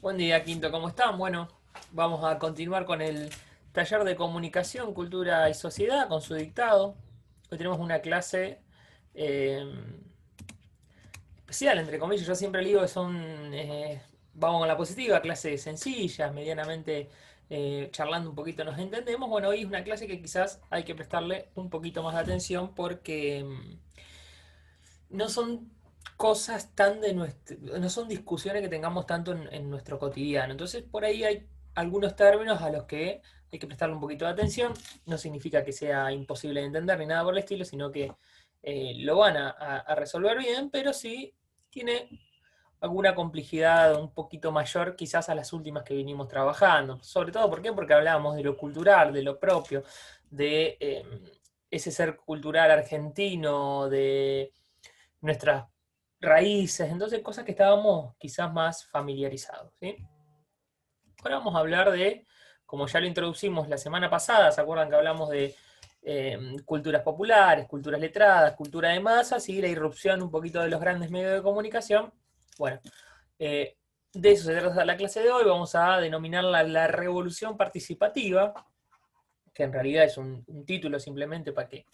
Buen día, Quinto, ¿cómo están? Bueno, vamos a continuar con el taller de comunicación, cultura y sociedad con su dictado. Hoy tenemos una clase eh, especial, entre comillas. Yo siempre digo que vamos con la positiva, clases sencillas, medianamente charlando un poquito nos entendemos. Bueno, hoy es una clase que quizás hay que prestarle un poquito más de atención porque no son cosas tan de nuestro, no son discusiones que tengamos tanto en nuestro cotidiano. Entonces, por ahí hay algunos términos a los que hay que prestarle un poquito de atención. No significa que sea imposible de entender ni nada por el estilo, sino que lo van a resolver bien, pero sí tiene alguna complejidad un poquito mayor quizás a las últimas que vinimos trabajando. Sobre todo, ¿por qué? Porque hablábamos de lo cultural, de lo propio, de ese ser cultural argentino, de nuestras raíces, entonces cosas que estábamos quizás más familiarizados, ¿sí? Ahora vamos a hablar de, como ya lo introducimos la semana pasada, ¿se acuerdan que hablamos de culturas populares, culturas letradas, cultura de masas y la irrupción un poquito de los grandes medios de comunicación? Bueno, de eso se trata la clase de hoy, vamos a denominarla la revolución participativa, que en realidad es un título simplemente para que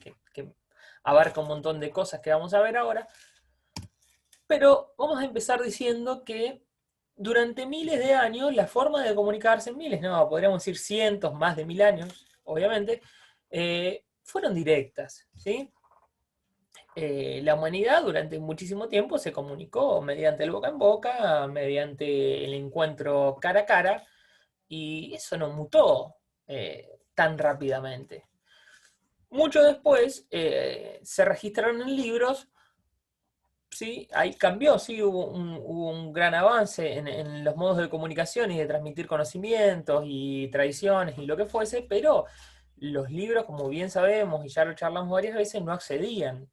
abarca un montón de cosas que vamos a ver ahora. Pero vamos a empezar diciendo que durante miles de años la forma de comunicarse, miles, no, podríamos decir cientos, más de 1000 años, obviamente, fueron directas, ¿sí? La humanidad durante muchísimo tiempo se comunicó mediante el boca en boca, mediante el encuentro cara a cara, y eso no mutó tan rápidamente. Mucho después se registraron en libros. Sí, ahí cambió, sí, hubo un gran avance en los modos de comunicación y de transmitir conocimientos y tradiciones y lo que fuese, pero los libros, como bien sabemos y ya lo charlamos varias veces, no accedían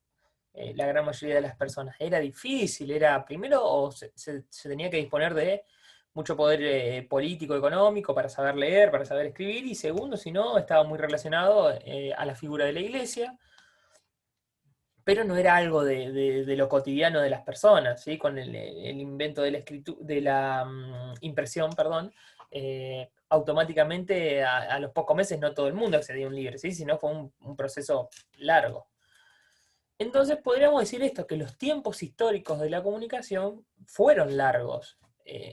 la gran mayoría de las personas. Era difícil, era primero o se tenía que disponer de mucho poder político, económico para saber leer, para saber escribir, y segundo, si no, estaba muy relacionado a la figura de la iglesia, pero no era algo de lo cotidiano de las personas, ¿sí? Con el invento de la impresión, perdón, automáticamente a los pocos meses no todo el mundo accedía a un libro, ¿sí? Sino fue un proceso largo. Entonces podríamos decir esto, que los tiempos históricos de la comunicación fueron largos.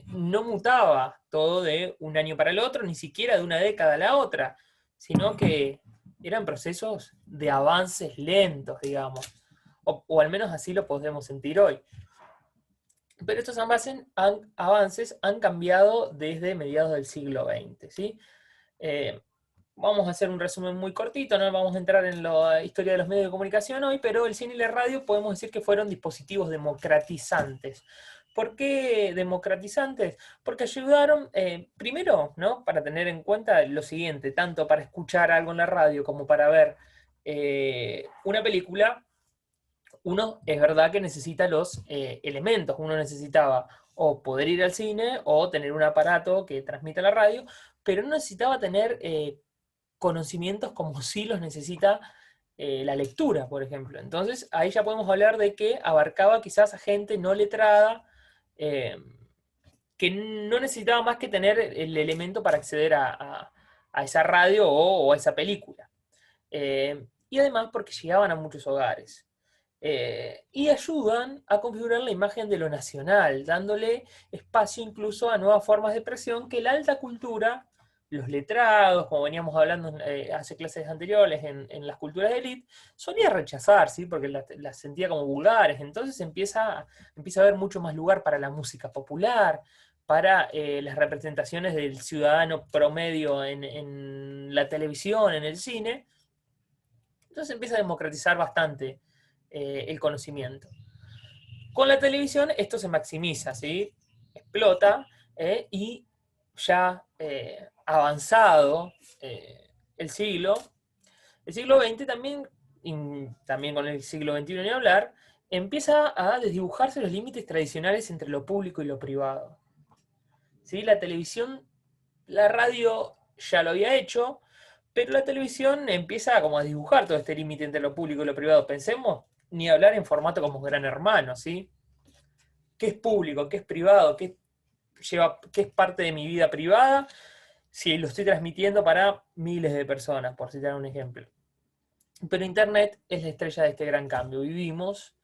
No mutaba todo de un año para el otro, ni siquiera de una década a la otra, sino que eran procesos de avances lentos, digamos, o al menos así lo podemos sentir hoy. Pero estos avances han cambiado desde mediados del siglo XX, ¿sí? Eh, Vamos a hacer un resumen muy cortito, no vamos a entrar en la historia de los medios de comunicación hoy, pero el cine y la radio podemos decir que fueron dispositivos democratizantes. ¿Por qué democratizantes? Porque ayudaron, primero, ¿no? Para tener en cuenta lo siguiente, tanto para escuchar algo en la radio como para ver una película, uno es verdad que necesita los elementos. Uno necesitaba o poder ir al cine o tener un aparato que transmita la radio, pero no necesitaba tener conocimientos como sí los necesita la lectura, por ejemplo. Entonces, ahí ya podemos hablar de que abarcaba quizás a gente no letrada, eh, que no necesitaba más que tener el elemento para acceder a esa radio o a esa película. Y además porque llegaban a muchos hogares. Y ayudan a configurar la imagen de lo nacional, dándole espacio incluso a nuevas formas de expresión que la alta cultura, los letrados, como veníamos hablando hace clases anteriores en las culturas de élite, solía rechazar, ¿sí? Porque las sentía como vulgares. Entonces empieza a haber mucho más lugar para la música popular, para las representaciones del ciudadano promedio en la televisión, en el cine. Entonces empieza a democratizar bastante el conocimiento. Con la televisión esto se maximiza, ¿sí? Explota y ya avanzado el siglo, el siglo XX también, y también con el siglo XXI ni hablar, empieza a desdibujarse los límites tradicionales entre lo público y lo privado. ¿Sí? La televisión, la radio ya lo había hecho, pero la televisión empieza como a dibujar todo este límite entre lo público y lo privado. Pensemos, ni hablar en formato como Gran Hermano, ¿sí? ¿Qué es público? ¿Qué es privado? qué es parte de mi vida privada, si lo estoy transmitiendo para miles de personas, por citar un ejemplo. Pero Internet es la estrella de este gran cambio. Vivimos,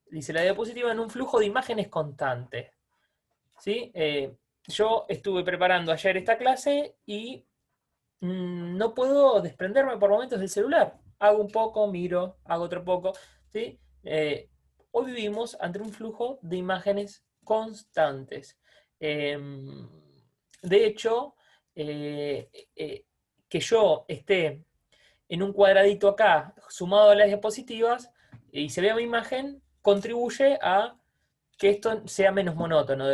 dice la diapositiva, en un flujo de imágenes constante. ¿Sí? Yo estuve preparando ayer esta clase y no puedo desprenderme por momentos del celular. Hago un poco, miro, hago otro poco. ¿Sí? Hoy vivimos ante un flujo de imágenes constantes. De hecho, que yo esté en un cuadradito acá, sumado a las diapositivas, y se vea mi imagen, contribuye a que esto sea menos monótono.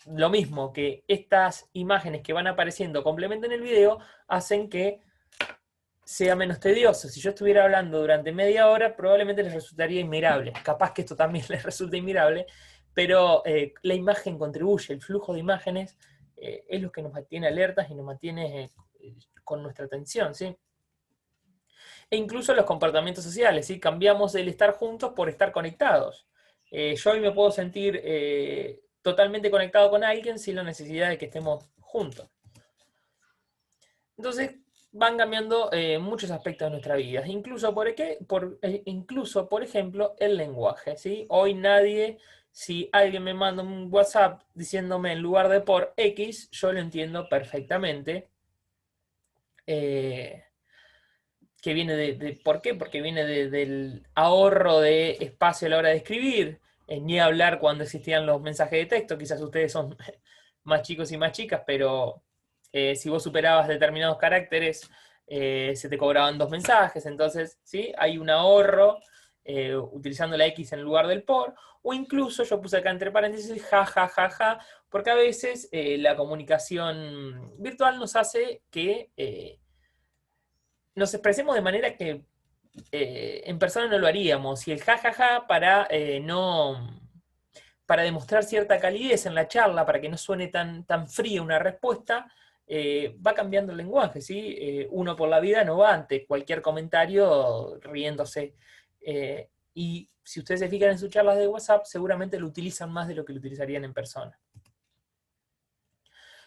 Lo mismo que estas imágenes que van apareciendo complementen el video, hacen que sea menos tedioso. Si yo estuviera hablando durante media hora, probablemente les resultaría inmirable. Capaz que esto también les resulte inmirable, pero la imagen contribuye, el flujo de imágenes es lo que nos mantiene alertas y nos mantiene con nuestra atención, ¿sí? E incluso los comportamientos sociales, ¿sí? Cambiamos el estar juntos por estar conectados. Yo hoy me puedo sentir totalmente conectado con alguien sin la necesidad de que estemos juntos. Entonces, van cambiando muchos aspectos de nuestra vida. Incluso, por ejemplo, el lenguaje, ¿sí? Hoy nadie, si alguien me manda un WhatsApp diciéndome en lugar de por X, yo lo entiendo perfectamente. Que viene ¿por qué? Porque viene del ahorro de espacio a la hora de escribir, ni hablar cuando existían los mensajes de texto. Quizás ustedes son más chicos y más chicas, pero si vos superabas determinados caracteres, se te cobraban 2 mensajes. Entonces, ¿sí? Hay un ahorro utilizando la X en lugar del por, o incluso yo puse acá entre paréntesis ja, ja, ja, ja, porque a veces la comunicación virtual nos hace que nos expresemos de manera que en persona no lo haríamos. Y el jajaja para demostrar cierta calidez en la charla, para que no suene tan fría una respuesta, va cambiando el lenguaje, ¿sí? Uno por la vida no va ante cualquier comentario riéndose. Y si ustedes se fijan en sus charlas de WhatsApp, seguramente lo utilizan más de lo que lo utilizarían en persona.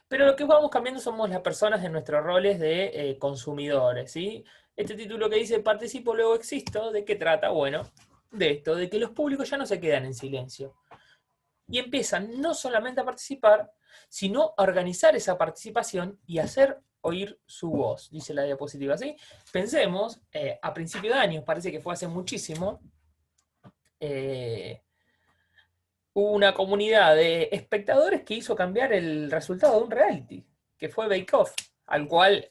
Pero lo que vamos cambiando somos las personas en nuestros roles de consumidores, ¿sí? Este título que dice participo, luego existo, ¿de qué trata? Bueno, de esto, de que los públicos ya no se quedan en silencio. Y empiezan no solamente a participar, sino a organizar esa participación y hacer oír su voz, dice la diapositiva, ¿sí? Pensemos, a principio de año, parece que fue hace muchísimo, hubo una comunidad de espectadores que hizo cambiar el resultado de un reality, que fue Bake Off, al cual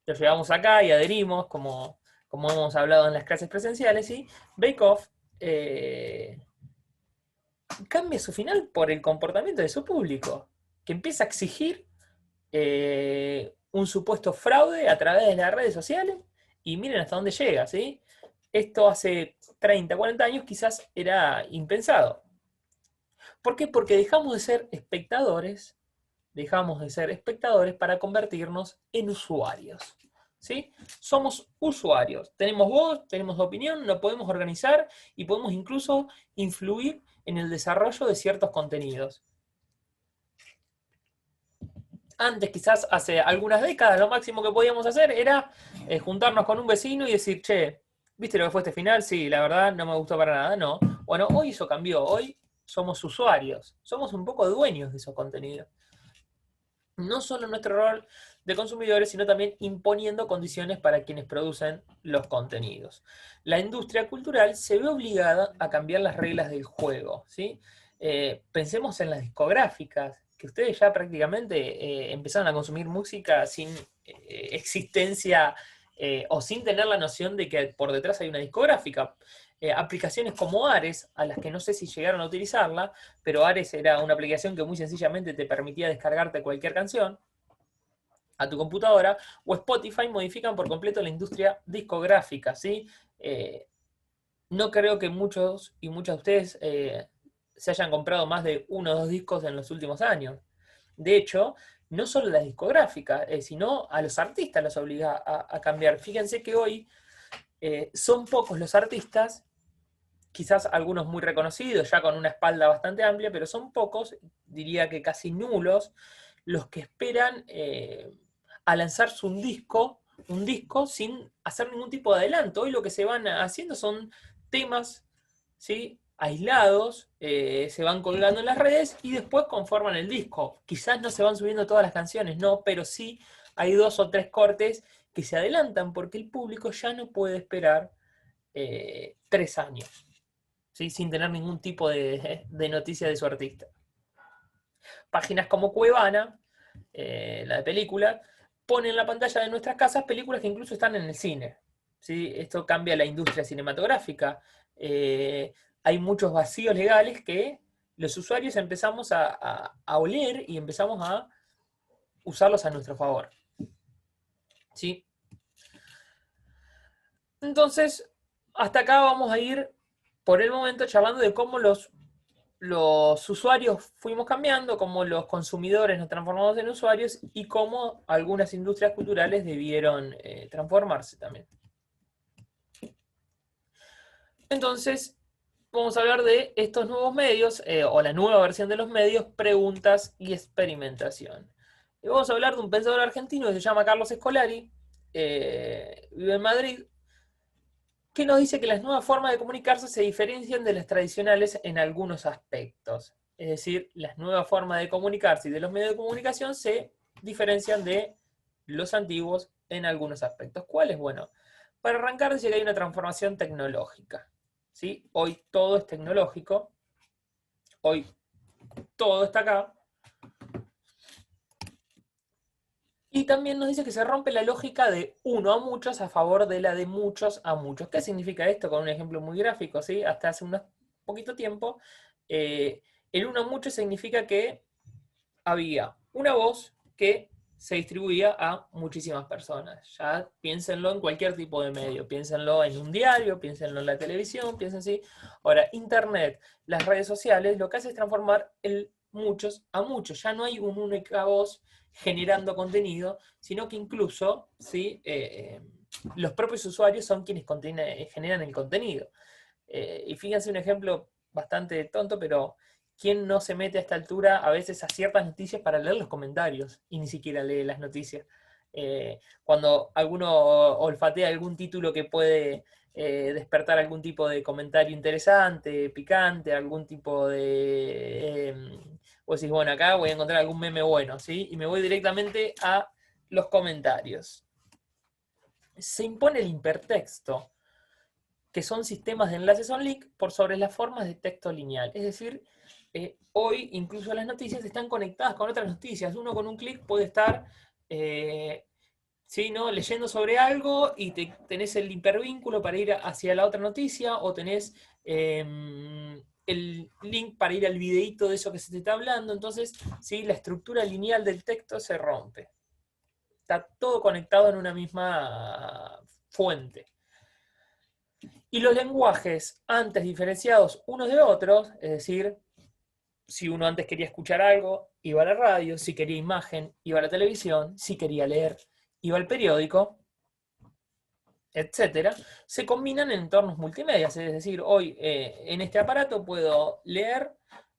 lo llevamos acá y adherimos, como hemos hablado en las clases presenciales, y Bake Off cambia su final por el comportamiento de su público, que empieza a exigir un supuesto fraude a través de las redes sociales, y miren hasta dónde llega, ¿sí? Esto hace 30, 40 años quizás era impensado. ¿Por qué? Porque dejamos de ser espectadores para convertirnos en usuarios. ¿Sí? Somos usuarios, tenemos voz, tenemos opinión, nos podemos organizar y podemos incluso influir en el desarrollo de ciertos contenidos. Antes, quizás hace algunas décadas, lo máximo que podíamos hacer era juntarnos con un vecino y decir, che, ¿viste lo que fue este final? Sí, la verdad no me gustó para nada, no. Bueno, hoy eso cambió, hoy somos usuarios, somos un poco dueños de esos contenidos. No solo nuestro rol de consumidores, sino también imponiendo condiciones para quienes producen los contenidos. La industria cultural se ve obligada a cambiar las reglas del juego, ¿sí? Pensemos en las discográficas, que ustedes ya prácticamente empezaron a consumir música sin existencia o sin tener la noción de que por detrás hay una discográfica. Aplicaciones como Ares, a las que no sé si llegaron a utilizarla, pero Ares era una aplicación que muy sencillamente te permitía descargarte cualquier canción a tu computadora, o Spotify, modifican por completo la industria discográfica, ¿sí? No creo que muchos y muchas de ustedes se hayan comprado más de 1 o 2 discos en los últimos años. De hecho, no solo las discográficas, sino a los artistas los obliga a cambiar. Fíjense que hoy son pocos los artistas quizás algunos muy reconocidos, ya con una espalda bastante amplia, pero son pocos, diría que casi nulos, los que esperan a lanzarse un disco sin hacer ningún tipo de adelanto. Hoy lo que se van haciendo son temas, ¿sí?, aislados, se van colgando en las redes y después conforman el disco. Quizás no se van subiendo todas las canciones, no, pero sí hay 2 o 3 cortes que se adelantan porque el público ya no puede esperar 3 años, ¿sí?, sin tener ningún tipo de noticia de su artista. Páginas como Cuevana, la de película, pone en la pantalla de nuestras casas películas que incluso están en el cine, ¿sí? Esto cambia la industria cinematográfica. Hay muchos vacíos legales que los usuarios empezamos a oler y empezamos a usarlos a nuestro favor, ¿sí? Entonces, hasta acá vamos a ir por el momento charlando de cómo los usuarios fuimos cambiando, cómo los consumidores nos transformamos en usuarios y cómo algunas industrias culturales debieron transformarse también. Entonces, vamos a hablar de estos nuevos medios, o la nueva versión de los medios, preguntas y experimentación. Y vamos a hablar de un pensador argentino que se llama Carlos Scolari, vive en Madrid, que nos dice que las nuevas formas de comunicarse se diferencian de las tradicionales en algunos aspectos. Es decir, las nuevas formas de comunicarse y de los medios de comunicación se diferencian de los antiguos en algunos aspectos. ¿Cuáles? Bueno, para arrancar dice que hay una transformación tecnológica, ¿sí? Hoy todo es tecnológico, hoy todo está acá. Y también nos dice que se rompe la lógica de uno a muchos a favor de la de muchos a muchos. ¿Qué significa esto? Con un ejemplo muy gráfico, ¿sí? Hasta hace un poquito tiempo, el uno a muchos significa que había una voz que se distribuía a muchísimas personas. Ya piénsenlo en cualquier tipo de medio, piénsenlo en un diario, piénsenlo en la televisión, piensen así. Ahora, Internet, las redes sociales, lo que hace es transformar el muchos a muchos. Ya no hay una única voz generando contenido, sino que incluso, ¿sí?, los propios usuarios son quienes generan el contenido. Y fíjense un ejemplo bastante tonto, pero ¿quién no se mete a esta altura a veces a ciertas noticias para leer los comentarios y ni siquiera lee las noticias? Cuando alguno olfatea algún título que puede despertar algún tipo de comentario interesante, picante, algún tipo de... vos decís, bueno, acá voy a encontrar algún meme bueno, ¿sí? Y me voy directamente a los comentarios. Se impone el hipertexto, que son sistemas de enlaces on link por sobre las formas de texto lineal. Es decir, hoy incluso las noticias están conectadas con otras noticias. Uno con un clic puede estar ¿sí?, ¿no?, leyendo sobre algo y tenés el hipervínculo para ir hacia la otra noticia, o tenés el link para ir al videíto de eso que se te está hablando. Entonces, ¿sí?, la estructura lineal del texto se rompe. Está todo conectado en una misma fuente. Y los lenguajes antes diferenciados unos de otros, es decir, si uno antes quería escuchar algo, iba a la radio; si quería imagen, iba a la televisión; si quería leer, iba al periódico, etcétera, se combinan en entornos multimedia. Es decir, hoy en este aparato puedo leer,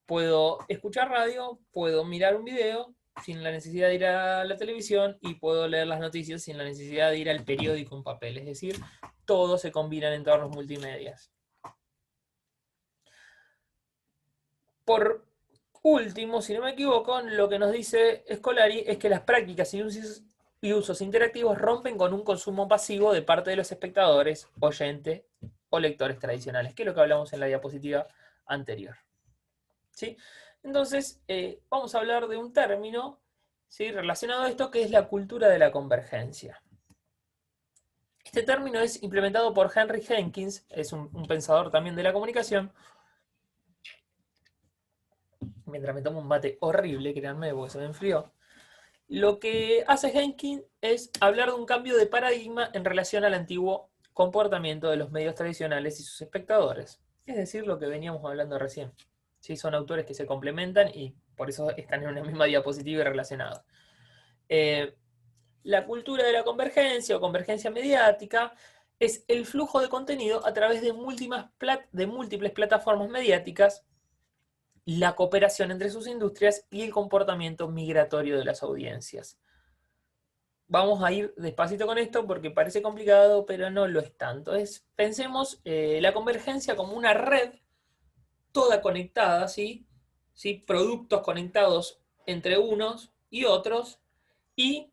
puedo escuchar radio, puedo mirar un video sin la necesidad de ir a la televisión, y puedo leer las noticias sin la necesidad de ir al periódico en papel. Es decir, todo se combina en entornos multimedias. Por último, si no me equivoco, lo que nos dice Scolari es que las prácticas y usos interactivos rompen con un consumo pasivo de parte de los espectadores, oyentes o lectores tradicionales, que es lo que hablamos en la diapositiva anterior, ¿sí? Entonces, vamos a hablar de un término, ¿sí?, relacionado a esto, que es la cultura de la convergencia. Este término es implementado por Henry Jenkins, es un pensador también de la comunicación. Mientras me tomo un mate horrible, créanme, porque se me enfrió. Lo que hace Jenkins es hablar de un cambio de paradigma en relación al antiguo comportamiento de los medios tradicionales y sus espectadores. Es decir, lo que veníamos hablando recién. ¿Sí? Son autores que se complementan y por eso están en una misma diapositiva y relacionados. La cultura de la convergencia o convergencia mediática es el flujo de contenido a través de múltiples plataformas mediáticas, la cooperación entre sus industrias y el comportamiento migratorio de las audiencias. Vamos a ir despacito con esto porque parece complicado, pero no lo es tanto. Pensemos la convergencia como una red toda conectada, ¿sí? ¿Sí? Productos conectados entre unos y otros y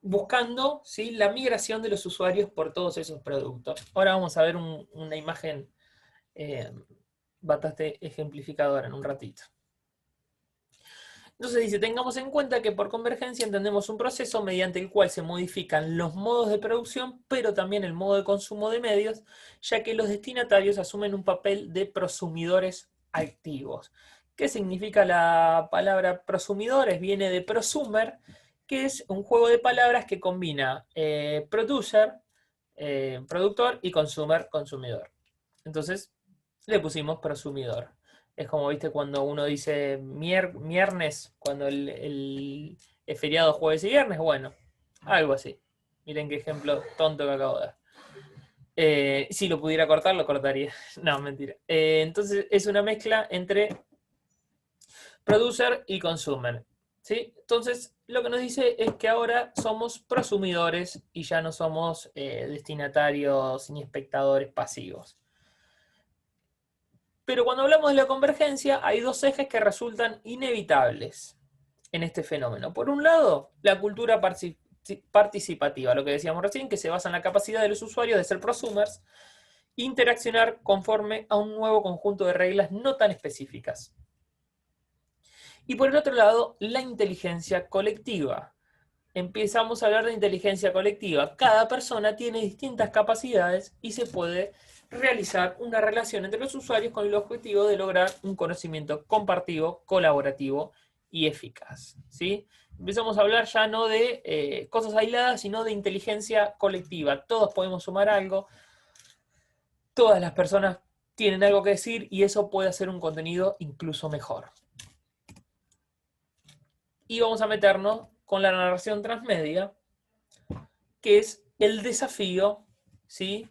buscando, ¿sí?, la migración de los usuarios por todos esos productos. Ahora vamos a ver una imagen bastante ejemplificadora en un ratito. Entonces dice, tengamos en cuenta que por convergencia entendemos un proceso mediante el cual se modifican los modos de producción, pero también el modo de consumo de medios, ya que los destinatarios asumen un papel de prosumidores activos. ¿Qué significa la palabra prosumidores? Viene de prosumer, que es un juego de palabras que combina producer, productor, y consumer, consumidor. Entonces le pusimos prosumidor. Es como, viste, cuando uno dice viernes, cuando el feriado jueves y viernes, bueno, algo así. Miren qué ejemplo tonto que acabo de dar. Si lo pudiera cortar, lo cortaría. No, mentira. Entonces es una mezcla entre producer y consumer. ¿Sí? Entonces lo que nos dice es que ahora somos prosumidores y ya no somos destinatarios ni espectadores pasivos. Pero cuando hablamos de la convergencia, hay dos ejes que resultan inevitables en este fenómeno. Por un lado, la cultura participativa, lo que decíamos recién, que se basa en la capacidad de los usuarios de ser prosumers e interaccionar conforme a un nuevo conjunto de reglas no tan específicas. Y por el otro lado, la inteligencia colectiva. Empezamos a hablar de inteligencia colectiva. Cada persona tiene distintas capacidades y se puede realizar una relación entre los usuarios con el objetivo de lograr un conocimiento compartido, colaborativo y eficaz. ¿Sí? Empezamos a hablar ya no de cosas aisladas, sino de inteligencia colectiva. Todos podemos sumar algo, todas las personas tienen algo que decir y eso puede hacer un contenido incluso mejor. Y vamos a meternos con la narración transmedia, que es el desafío, ¿sí?,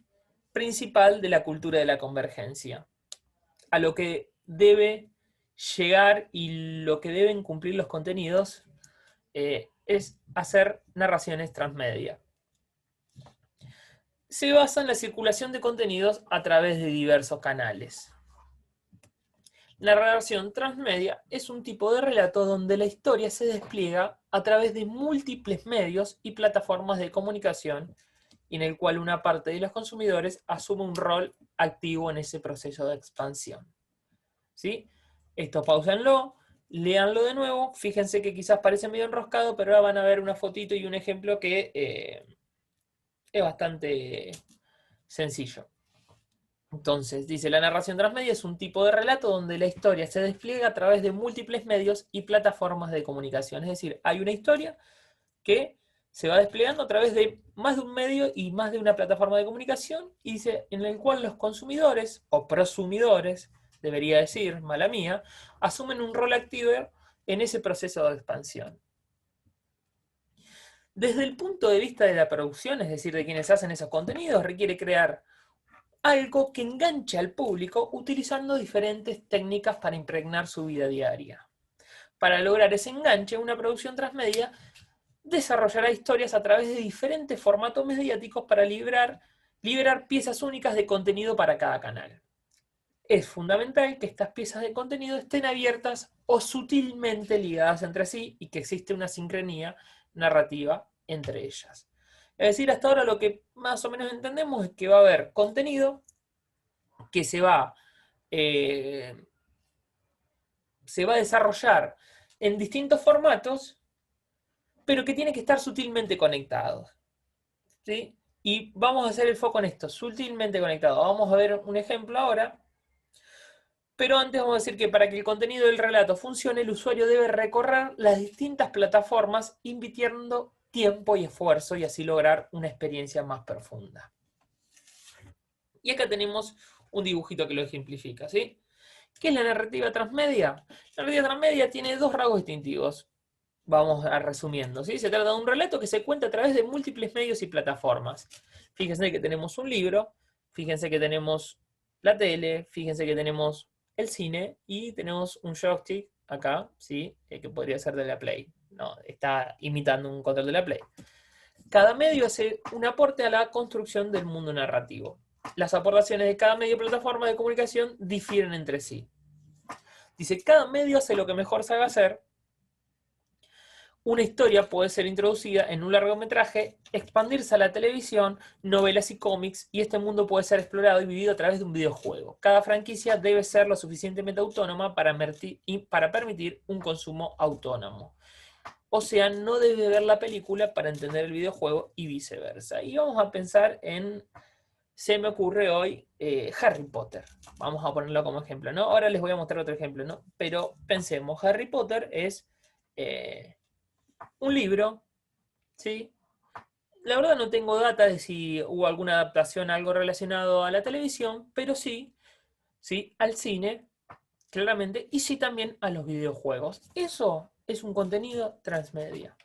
principal de la cultura de la convergencia, a lo que debe llegar y lo que deben cumplir los contenidos es hacer narraciones transmedia. Se basa en la circulación de contenidos a través de diversos canales. La narración transmedia es un tipo de relato donde la historia se despliega a través de múltiples medios y plataformas de comunicación y en el cual una parte de los consumidores asume un rol activo en ese proceso de expansión. ¿Sí? Esto pausenlo, léanlo de nuevo, fíjense que quizás parece medio enroscado, pero ahora van a ver una fotito y un ejemplo que es bastante sencillo. Entonces, dice, la narración transmedia es un tipo de relato donde la historia se despliega a través de múltiples medios y plataformas de comunicación. Es decir, hay una historia que se va desplegando a través de más de un medio y más de una plataforma de comunicación, y dice, en el cual los consumidores, o prosumidores, debería decir, mala mía, asumen un rol activo en ese proceso de expansión. Desde el punto de vista de la producción, es decir, de quienes hacen esos contenidos, requiere crear algo que enganche al público utilizando diferentes técnicas para impregnar su vida diaria. Para lograr ese enganche, una producción transmedia desarrollará historias a través de diferentes formatos mediáticos para liberar piezas únicas de contenido para cada canal. Es fundamental que estas piezas de contenido estén abiertas o sutilmente ligadas entre sí y que existe una sincronía narrativa entre ellas. Es decir, hasta ahora lo que más o menos entendemos es que va a haber contenido que se va a desarrollar en distintos formatos, pero que tiene que estar sutilmente conectados. ¿Sí? Y vamos a hacer el foco en esto, sutilmente conectado. Vamos a ver un ejemplo ahora. Pero antes vamos a decir que para que el contenido del relato funcione, el usuario debe recorrer las distintas plataformas invirtiendo tiempo y esfuerzo y así lograr una experiencia más profunda. Y acá tenemos un dibujito que lo ejemplifica, ¿sí? ¿Qué es la narrativa transmedia? La narrativa transmedia tiene dos rasgos distintivos. Vamos a resumiendo, ¿sí? Se trata de un relato que se cuenta a través de múltiples medios y plataformas. Fíjense que tenemos un libro, fíjense que tenemos la tele, fíjense que tenemos el cine y tenemos un joystick acá, ¿sí? Que podría ser de la Play. No, está imitando un control de la Play. Cada medio hace un aporte a la construcción del mundo narrativo. Las aportaciones de cada medio y plataforma de comunicación difieren entre sí. Dice, cada medio hace lo que mejor sabe hacer. Una historia puede ser introducida en un largometraje, expandirse a la televisión, novelas y cómics, y este mundo puede ser explorado y vivido a través de un videojuego. Cada franquicia debe ser lo suficientemente autónoma para permitir un consumo autónomo. O sea, no debe ver la película para entender el videojuego y viceversa. Y vamos a pensar en, se me ocurre hoy, Harry Potter. Vamos a ponerlo como ejemplo, ¿no? Ahora les voy a mostrar otro ejemplo, ¿no? Pero pensemos, Harry Potter es un libro, ¿sí? La verdad no tengo data de si hubo alguna adaptación, algo relacionado a la televisión, pero sí, sí, al cine, claramente, y sí también a los videojuegos. Eso es un contenido transmedia.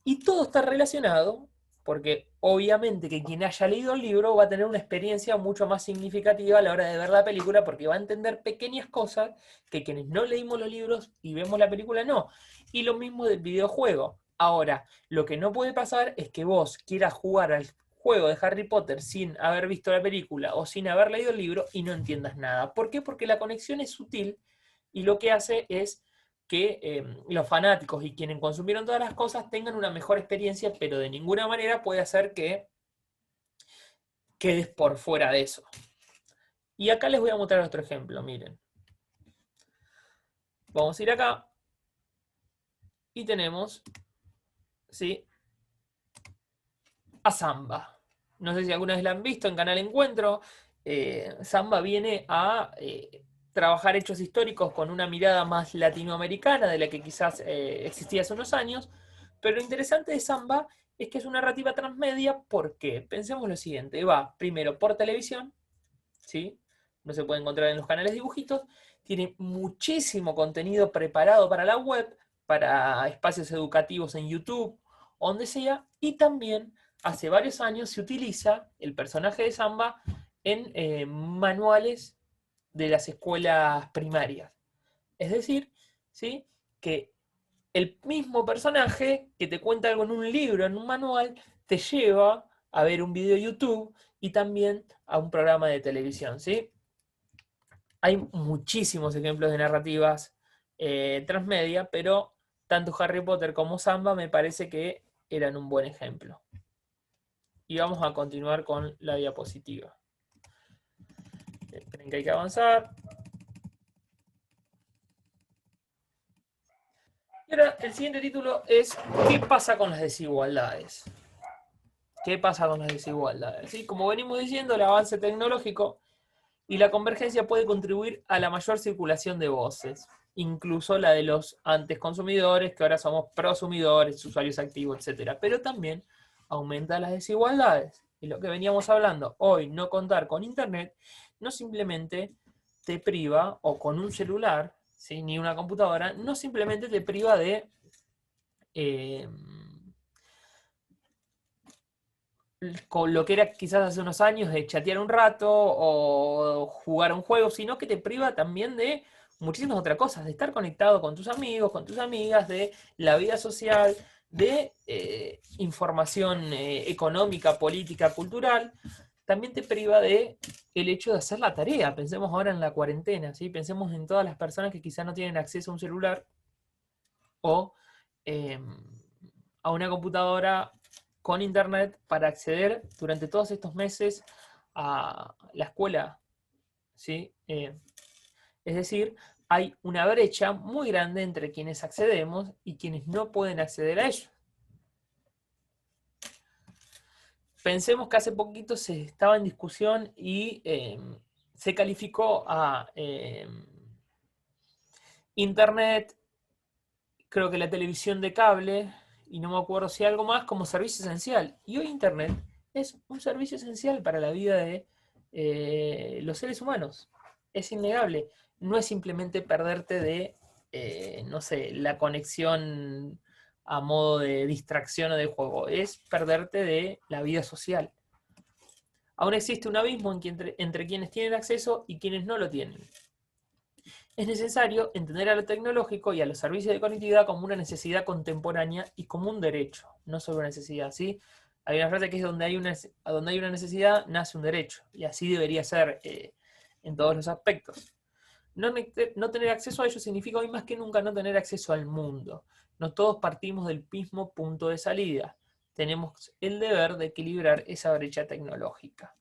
Y todo está relacionado, porque obviamente que quien haya leído el libro va a tener una experiencia mucho más significativa a la hora de ver la película, porque va a entender pequeñas cosas que quienes no leímos los libros y vemos la película no. Y lo mismo del videojuego. Ahora, lo que no puede pasar es que vos quieras jugar al juego de Harry Potter sin haber visto la película o sin haber leído el libro y no entiendas nada. ¿Por qué? Porque la conexión es sutil y lo que hace es que los fanáticos y quienes consumieron todas las cosas tengan una mejor experiencia, pero de ninguna manera puede hacer que quedes por fuera de eso. Y acá les voy a mostrar otro ejemplo, miren. Vamos a ir acá y tenemos, ¿sí?, a Samba. No sé si alguna vez la han visto en Canal Encuentro. Samba viene a trabajar hechos históricos con una mirada más latinoamericana de la que quizás existía hace unos años. Pero lo interesante de Samba es que es una narrativa transmedia porque, pensemos lo siguiente, va primero por televisión, ¿sí? No se puede encontrar en los canales dibujitos, tiene muchísimo contenido preparado para la web, para espacios educativos en YouTube, donde sea, y también hace varios años se utiliza el personaje de Samba en manuales de las escuelas primarias. Es decir, ¿sí?, que el mismo personaje que te cuenta algo en un libro, en un manual, te lleva a ver un video de YouTube y también a un programa de televisión, ¿sí? Hay muchísimos ejemplos de narrativas transmedia, pero tanto Harry Potter como Samba me parece que eran un buen ejemplo. Y vamos a continuar con la diapositiva. Esperen que hay que avanzar. Y ahora el siguiente título es ¿qué pasa con las desigualdades? ¿Qué pasa con las desigualdades? ¿Sí? Como venimos diciendo, el avance tecnológico y la convergencia puede contribuir a la mayor circulación de voces, incluso la de los antes consumidores, que ahora somos prosumidores, usuarios activos, etc. Pero también aumenta las desigualdades. Y lo que veníamos hablando, hoy no contar con Internet no simplemente te priva, o con un celular, ¿sí?, ni una computadora, no simplemente te priva de eh, con lo que era quizás hace unos años de chatear un rato o jugar un juego, sino que te priva también de muchísimas otras cosas, de estar conectado con tus amigos, con tus amigas, de la vida social, de información económica, política, cultural. También te priva de el hecho de hacer la tarea. Pensemos ahora en la cuarentena, ¿sí? Pensemos en todas las personas que quizás no tienen acceso a un celular o eh, a una computadora con internet para acceder durante todos estos meses a la escuela, ¿sí? Es decir, hay una brecha muy grande entre quienes accedemos y quienes no pueden acceder a ello. Pensemos que hace poquito se estaba en discusión y se calificó a internet, creo que la televisión de cable, y no me acuerdo si algo más, como servicio esencial. Y hoy Internet es un servicio esencial para la vida de los seres humanos. Es innegable. No es simplemente perderte de, no sé, la conexión a modo de distracción o de juego, es perderte de la vida social. Aún existe un abismo entre quienes tienen acceso y quienes no lo tienen. Es necesario entender a lo tecnológico y a los servicios de conectividad como una necesidad contemporánea y como un derecho, no solo una necesidad, ¿sí? Hay una frase que es donde hay una necesidad, nace un derecho, y así debería ser en todos los aspectos. No tener acceso a ello significa hoy más que nunca no tener acceso al mundo. No todos partimos del mismo punto de salida. Tenemos el deber de equilibrar esa brecha tecnológica.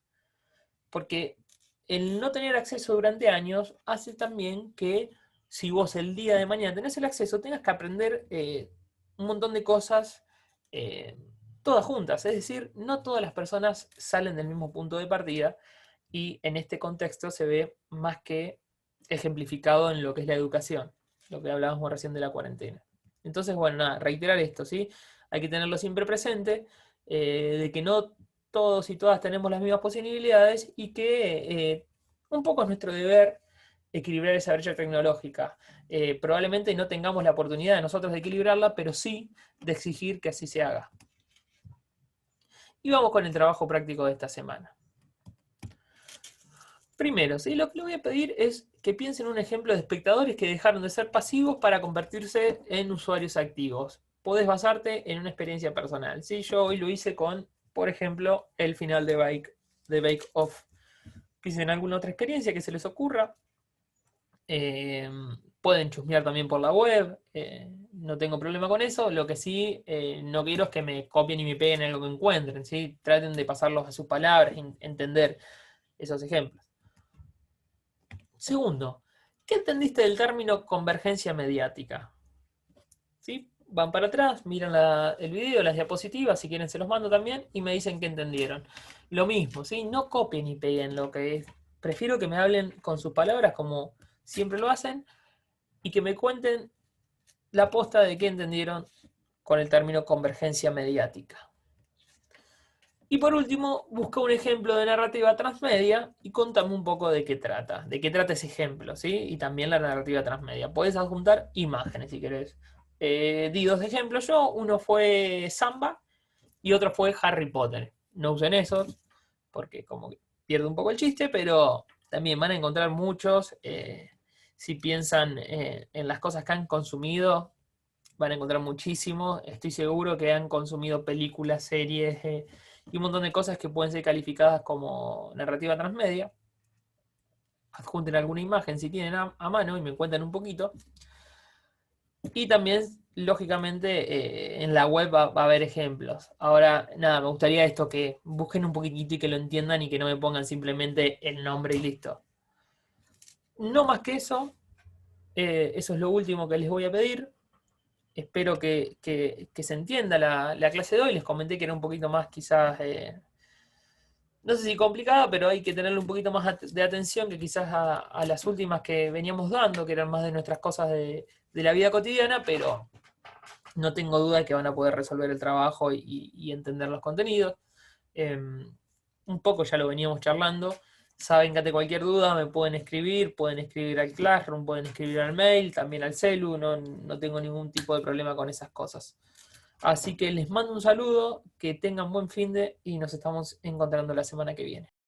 Porque el no tener acceso durante años hace también que si vos el día de mañana tenés el acceso, tengas que aprender un montón de cosas todas juntas. Es decir, no todas las personas salen del mismo punto de partida y en este contexto se ve más que ejemplificado en lo que es la educación, lo que hablábamos recién de la cuarentena. Entonces, bueno, nada, reiterar esto, ¿sí? Hay que tenerlo siempre presente, de que no todos y todas tenemos las mismas posibilidades y que un poco es nuestro deber equilibrar esa brecha tecnológica. Probablemente no tengamos la oportunidad de nosotros de equilibrarla, pero sí de exigir que así se haga. Y vamos con el trabajo práctico de esta semana. Primero, ¿sí? Lo que le voy a pedir es que piensen en un ejemplo de espectadores que dejaron de ser pasivos para convertirse en usuarios activos. Podés basarte en una experiencia personal. ¿Sí? Yo hoy lo hice con, por ejemplo, el final de Bake Off. Piensen en alguna otra experiencia que se les ocurra. Pueden chusmear también por la web. No tengo problema con eso. Lo que sí no quiero es que me copien y me peguen algo que encuentren. ¿Sí? Traten de pasarlos a sus palabras, entender esos ejemplos. Segundo, ¿qué entendiste del término convergencia mediática? ¿Sí? Van para atrás, miran el video, las diapositivas, si quieren se los mando también, y me dicen que entendieron. Lo mismo, ¿sí? No copien y peguen lo que es. Prefiero que me hablen con sus palabras como siempre lo hacen y que me cuenten la posta de qué entendieron con el término convergencia mediática. Y por último, busca un ejemplo de narrativa transmedia y contame un poco de qué trata ese ejemplo, ¿sí? Y también la narrativa transmedia. Puedes adjuntar imágenes si querés. Di dos ejemplos yo, uno fue Samba y otro fue Harry Potter. No usen esos, porque como que pierde un poco el chiste, pero también van a encontrar muchos, si piensan en las cosas que han consumido, van a encontrar muchísimo. Estoy seguro que han consumido películas, series y un montón de cosas que pueden ser calificadas como narrativa transmedia. Adjunten alguna imagen si tienen a mano y me cuentan un poquito. Y también, lógicamente, en la web va a haber ejemplos. Ahora, nada, me gustaría esto, que busquen un poquitito y que lo entiendan y que no me pongan simplemente el nombre y listo. No más que eso, eso es lo último que les voy a pedir. Espero que se entienda la clase de hoy. Les comenté que era un poquito más quizás, no sé si complicada, pero hay que tenerle un poquito más de atención que quizás a las últimas que veníamos dando, que eran más de nuestras cosas de la vida cotidiana, pero no tengo duda de que van a poder resolver el trabajo y entender los contenidos. Un poco ya lo veníamos charlando. Saben que ante cualquier duda me pueden escribir al Classroom, pueden escribir al mail, también al celu, no tengo ningún tipo de problema con esas cosas. Así que les mando un saludo, que tengan buen finde y nos estamos encontrando la semana que viene.